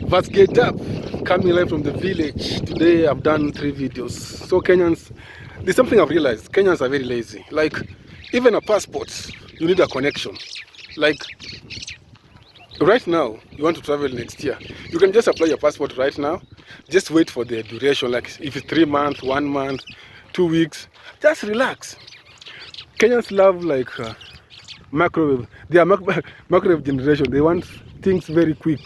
What's get up? Coming live from the village. Today I've done 3 videos. So Kenyans, there's something I've realized. Kenyans are very lazy. Like, even a passport, you need a connection. Like, right now, you want to travel next year. You can just apply your passport right now. Just wait for the duration. Like, if it's 3 months, 1 month, 2 weeks, just relax. Kenyans love like microwave. They are microwave generation. They want things very quick.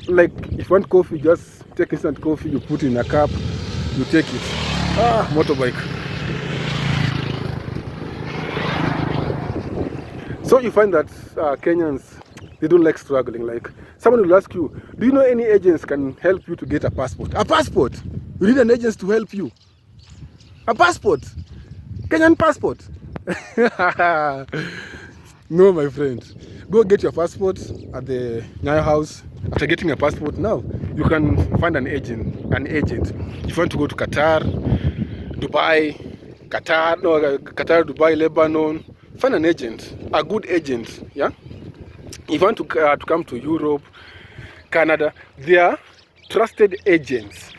Like, if you want coffee, just take instant coffee, you put in a cup, you take it. Motorbike. So you find that Kenyans, they don't like struggling. Like, someone will ask you, do you know any agents can help you to get a passport? A passport? You need an agent to help you. A passport? Kenyan passport? No, my friend. Go get your passport at the Nyayo house. After getting a passport, now you can find an agent. If you want to go to Qatar, Dubai, Dubai, Lebanon, find an agent, a good agent. Yeah. If you want to come to Europe, Canada, they are trusted agents.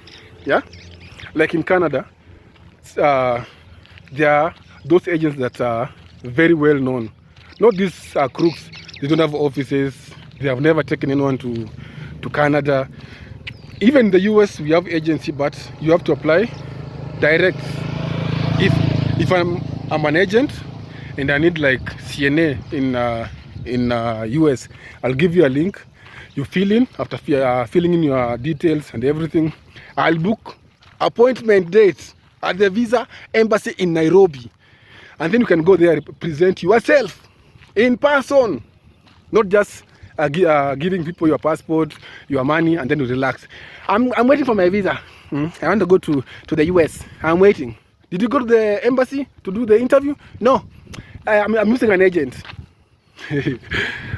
Yeah. Like in Canada, there are those agents that are very well known. Not these crooks. They don't have offices. They have never taken anyone to Canada. Even in the US, we have agency, but you have to apply direct. If I'm an agent and I need like CNA in US, I'll give you a link. You fill in. After filling in your details and everything, I'll book appointment date at the visa embassy in Nairobi, and then you can go there, present yourself in person, not just giving people your passport, your money, and then you relax. I'm waiting for my visa. I want to go to the US. I'm waiting. Did you go to the embassy to do the interview? No. I'm using an agent.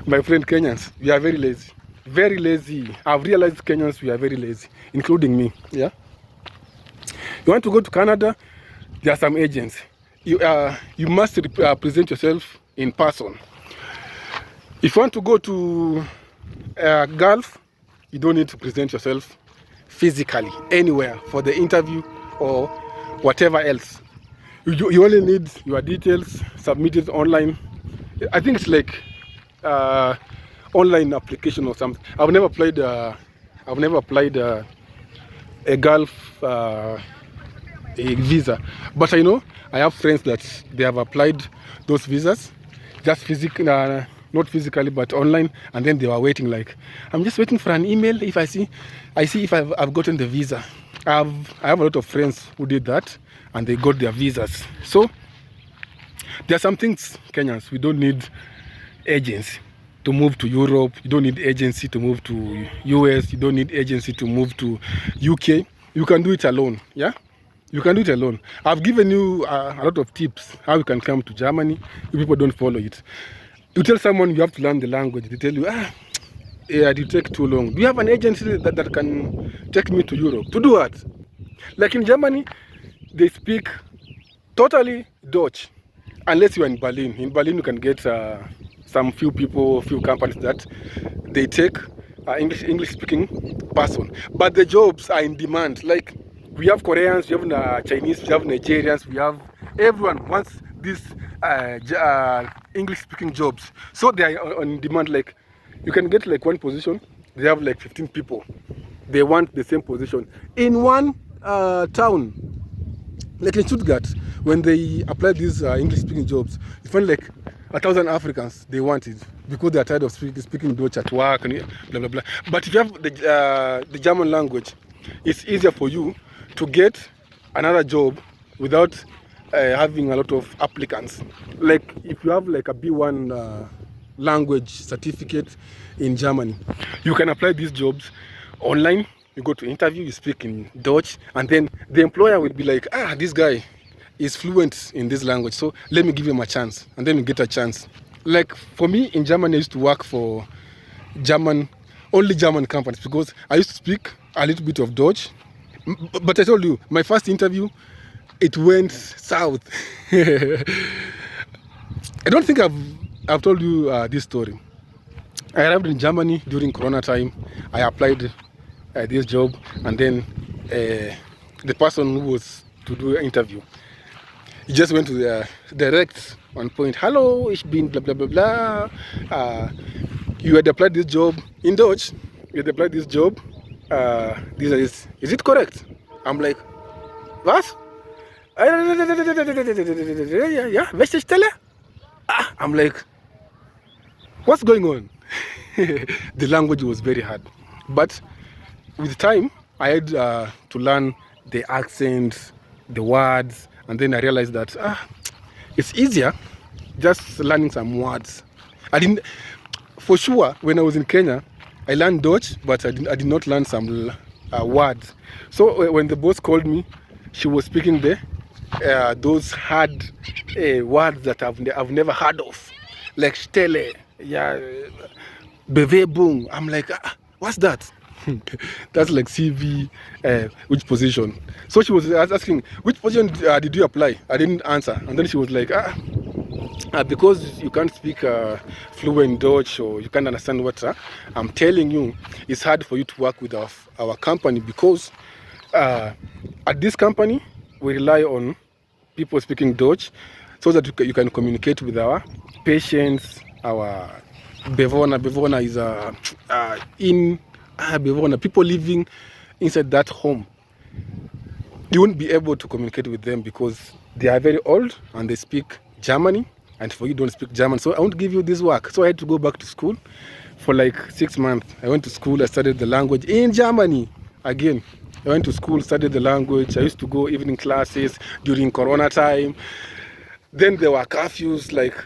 My friend, Kenyans, we are very lazy. Very lazy. I've realized Kenyans, we are very lazy, including me. Yeah. You want to go to Canada? There are some agents. You must present yourself in person. If you want to go to Gulf, you don't need to present yourself physically anywhere for the interview or whatever else. You only need your details submitted online. I think it's like online application or something. I've never applied a Gulf a visa, but I know I have friends that they have applied those visas, just physically, not physically, but online, and then they were waiting. Like, I'm just waiting for an email. If I see if I've gotten the visa. I have a lot of friends who did that, and they got their visas. So there are some things, Kenyans, we don't need agents to move to Europe. You don't need agency to move to US. You don't need agency to move to UK. You can do it alone. Yeah. You can do it alone. I've given you a lot of tips how you can come to Germany. If people don't follow it, you tell someone you have to learn the language. They tell you, yeah, it will take too long. Do you have an agency that can take me to Europe? To do what? Like in Germany, they speak totally Dutch, unless you're in Berlin. In Berlin, you can get some few companies that they take English-speaking person. But the jobs are in demand. Like, we have Koreans, we have Chinese, we have Nigerians, we have everyone wants these English-speaking jobs. So they are on demand. Like, you can get like one position, they have like 15 people. They want the same position in one town. Like in Stuttgart, when they apply these English-speaking jobs, you find like 1,000 Africans, they want it because they are tired of speaking Dutch at work and blah blah blah. But if you have the German language, it's easier for you to get another job without having a lot of applicants. Like, if you have like a B1 language certificate in Germany, you can apply these jobs online. You go to interview, you speak in Dutch, and then the employer will be like, this guy is fluent in this language, so let me give him a chance, and then you get a chance. Like, for me in Germany, I used to work for only German companies, because I used to speak a little bit of Dutch. But I told you, my first interview, it went south. I don't think I've told you this story. I arrived in Germany during Corona time. I applied this job, and then the person who was to do an interview, he just went to the direct one point. Hello, ich bin blah blah blah blah. You had applied this job in Dutch. You had applied this job. Is it correct? I'm like, what? Yeah, welche Stelle? I'm like, what's going on? The language was very hard, but with time I had to learn the accents, the words, and then I realized that it's easier just learning some words. I didn't, for sure, when I was in Kenya, I learned Dutch, but I did not learn some words. So when the boss called me, she was speaking those hard words that I've never heard of, like stelle, yeah, bewegung. I'm like, what's that? That's like CV, which position? So she was asking, which position did you apply? I didn't answer. And then she was like, because you can't speak fluent Dutch, or you can't understand what I'm telling you, it's hard for you to work with our company, because at this company, we rely on people speaking Dutch so that you can communicate with our patients, our Bevona is Bevona, people living inside that home. You won't be able to communicate with them because they are very old and they speak Germany, and for you don't speak German. So I won't give you this work. So I had to go back to school for like 6 months. I went to school, I studied the language in Germany again. I went to school, studied the language. I used to go evening classes during Corona time. Then there were curfews, like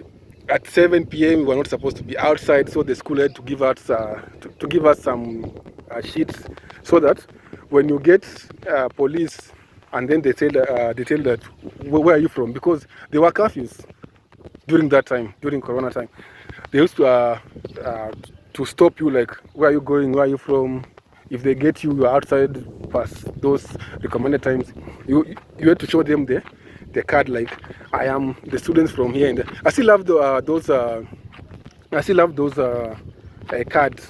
at 7 p.m. we were not supposed to be outside, so the school had to give us some sheets, so that when you get police, and then they tell that where are you from, because there were curfews during that time, during Corona time. They used to stop you, like, where are you going, where are you from. If they get you, you're outside past those recommended times, you had to show them the card, like, I am the students from here. And I still have those cards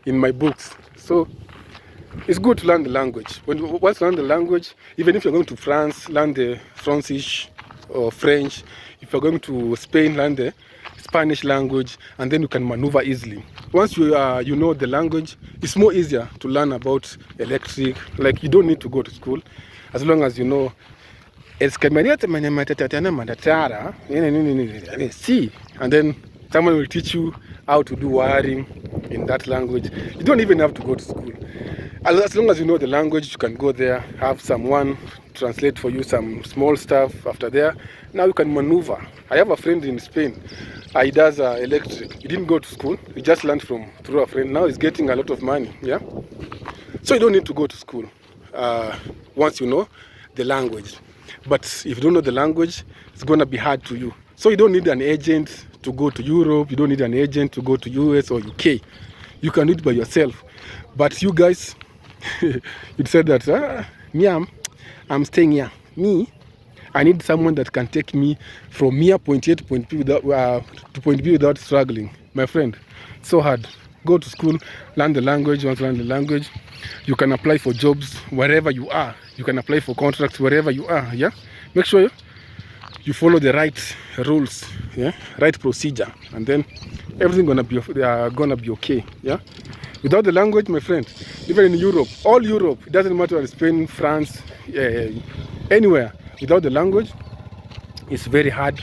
in my books. So it's good to learn the language. Once you learn the language, even if you're going to France, learn the Frankish or French. If you're going to Spain, learn the Spanish language, and then you can maneuver easily. Once you know the language, it's more easier to learn about electric. Like, you don't need to go to school, as long as you know. See, and then someone will teach you how to do wiring in that language. You don't even have to go to school. As long as you know the language, you can go there, have someone translate for you some small stuff. After there, now you can maneuver. I have a friend in Spain. He does electric. He didn't go to school. He just learned through a friend. Now he's getting a lot of money. Yeah. So you don't need to go to school once you know the language. But if you don't know the language, it's gonna be hard to you. So you don't need an agent to go to Europe. You don't need an agent to go to US or UK. You can do it by yourself. But you guys, you said that, I'm staying here. I need someone that can take me from here point A to point B to point B without struggling. My friend, so hard. Go to school, learn the language. Once you learn the language, you can apply for jobs wherever you are. You can apply for contracts wherever you are. Yeah, make sure you follow the right rules, yeah, right procedure, and then everything gonna be okay. Yeah. Without the language, my friend, even in Europe, all Europe, it doesn't matter, Spain, France, anywhere, without the language, it's very hard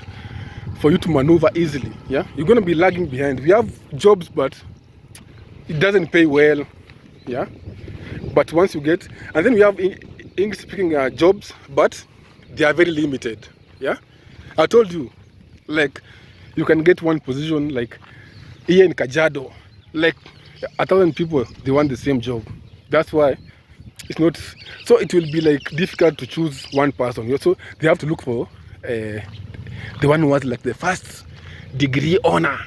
for you to maneuver easily. Yeah, you're gonna be lagging behind. We have jobs, but it doesn't pay well. Yeah, but once you get, and then we have English-speaking jobs, but they are very limited. Yeah, I told you, like, you can get one position, like here in Kajiado, like 1,000 people, they want the same job. That's why it's not, so it will be like difficult to choose one person. So they have to look for the one who has like the first degree honor,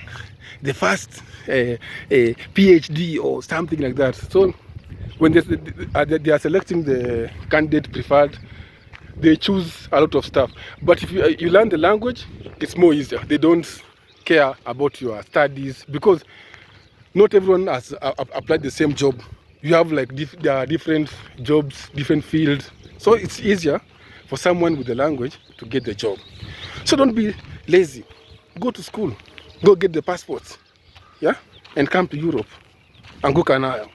the first PhD or something like that. So when they are selecting the candidate preferred, they choose a lot of stuff. But if you learn the language, it's more easier. They don't care about your studies, because not everyone has applied the same job you have like different jobs, different fields. So it's easier for someone with the language to get the job. So don't be lazy. Go to school. Go get the passports. Yeah? And come to Europe. And go Canada.